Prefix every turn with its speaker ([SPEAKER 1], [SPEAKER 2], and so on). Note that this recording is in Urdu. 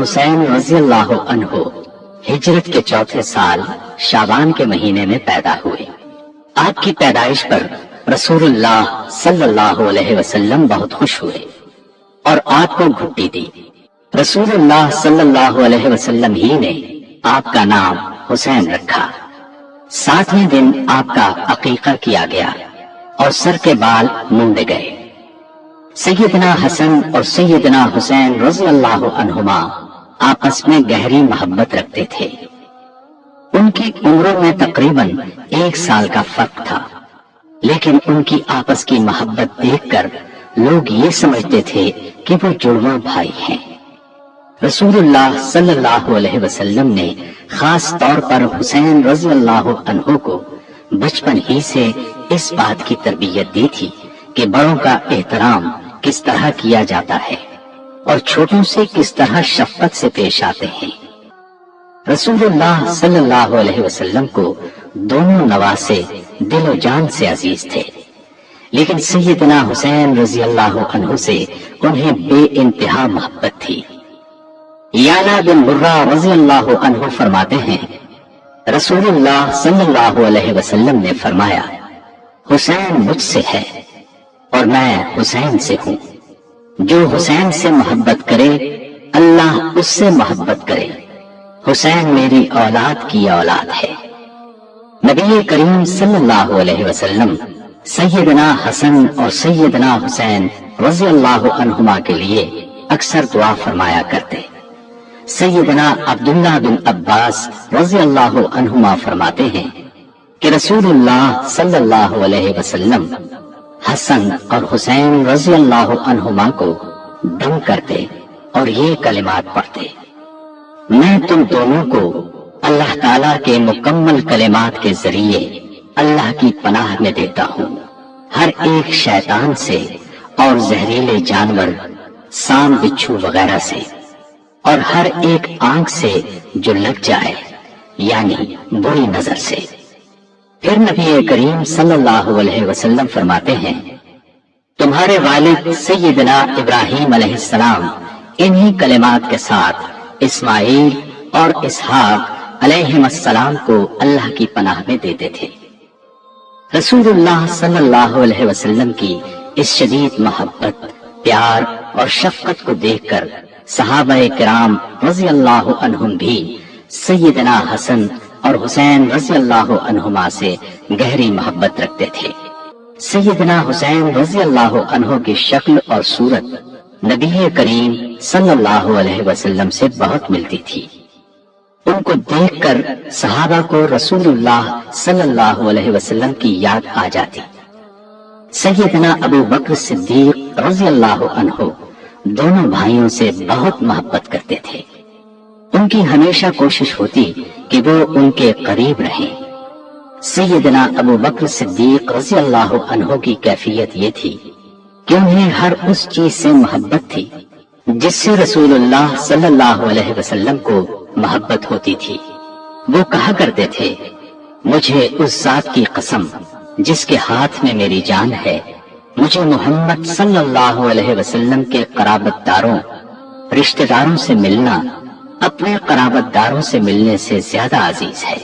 [SPEAKER 1] حسین رضی اللہ عنہ ہجرت کے چوتھے سال شعبان کے مہینے میں پیدا ہوئے۔ آپ کی پیدائش پر رسول اللہ صلی اللہ علیہ وسلم بہت خوش ہوئے اور آپ کو گھٹی دی۔ رسول اللہ صلی اللہ علیہ وسلم ہی نے آپ کا نام حسین رکھا۔ 7ویں دن آپ کا عقیقہ کیا گیا اور سر کے بال مونڈے گئے۔ سیدنا حسن اور سیدنا حسین رضی اللہ عنہما آپس میں گہری محبت رکھتے تھے۔ ان کی عمروں میں تقریباً 1 سال کا فرق تھا، لیکن ان کی آپس کی محبت دیکھ کر لوگ یہ سمجھتے تھے کہ وہ جڑواں بھائی ہیں۔ رسول اللہ صلی اللہ علیہ وسلم نے خاص طور پر حسین رضی اللہ عنہ کو بچپن ہی سے اس بات کی تربیت دی تھی کہ بڑوں کا احترام کس طرح کیا جاتا ہے اور چھوٹوں سے کس طرح شفقت سے پیش آتے ہیں۔ رسول اللہ صلی اللہ علیہ وسلم کو دونوں نواسے دل و جان سے عزیز تھے، لیکن سیدنا حسین رضی اللہ عنہ سے انہیں بے انتہا محبت تھی۔ یعلا بن مرہ رضی اللہ عنہ فرماتے ہیں، رسول اللہ صلی اللہ علیہ وسلم نے فرمایا، حسین مجھ سے ہے اور میں حسین سے ہوں۔ جو حسین سے محبت کرے اللہ اس سے محبت کرے۔ حسین میری اولاد کی اولاد ہے۔ نبی کریم صلی اللہ علیہ وسلم سیدنا حسن اور سیدنا حسین رضی اللہ عنہما کے لیے اکثر دعا فرمایا کرتے۔ سیدنا عبداللہ بن عباس رضی اللہ عنہما فرماتے ہیں کہ رسول اللہ صلی اللہ علیہ وسلم حسن اور حسین رضی اللہ عنہما کو دم کرتے اور یہ کلمات پڑھتے، میں تم دونوں کو اللہ تعالیٰ کے مکمل کلمات کے ذریعے اللہ کی پناہ میں دیتا ہوں، ہر ایک شیطان سے اور زہریلے جانور، سام بچھو وغیرہ سے، اور ہر ایک آنکھ سے جو لگ جائے یعنی بری نظر سے۔ پھر نبی کریم صلی اللہ علیہ وسلم فرماتے ہیں، تمہارے والد سیدنا ابراہیم علیہ السلام انہی کلمات کے ساتھ اسماعیل اور اسحاق علیہم السلام کو اللہ کی پناہ میں دیتے تھے۔ رسول اللہ صلی اللہ علیہ وسلم کی اس شدید محبت، پیار اور شفقت کو دیکھ کر صحابہ کرام رضی اللہ عنہم بھی سیدنا حسن اور حسین رضی اللہ عنہما سے گہری محبت رکھتے تھے۔ سیدنا حسین رضی اللہ عنہ کی شکل اور صورت نبی کریم صلی اللہ علیہ وسلم سے بہت ملتی تھی۔ ان کو دیکھ کر صحابہ کو رسول اللہ صلی اللہ علیہ وسلم کی یاد آ جاتی۔ سیدنا ابو بکر صدیق رضی اللہ عنہ دونوں بھائیوں سے بہت محبت کرتے تھے۔ ان کی ہمیشہ کوشش ہوتی کہ وہ ان کے قریب رہیں۔ سیدنا ابو بکر صدیق رضی اللہ عنہ کی کیفیت یہ تھی کہ انہیں ہر اس چیز سے محبت تھی جس سے رسول اللہ صلی اللہ علیہ وسلم کو محبت ہوتی تھی۔ وہ کہا کرتے تھے، مجھے اس ذات کی قسم جس کے ہاتھ میں میری جان ہے، مجھے محمد صلی اللہ علیہ وسلم کے قرابت داروں، رشتہ داروں سے ملنا اپنے قرابت داروں سے ملنے سے زیادہ عزیز ہے۔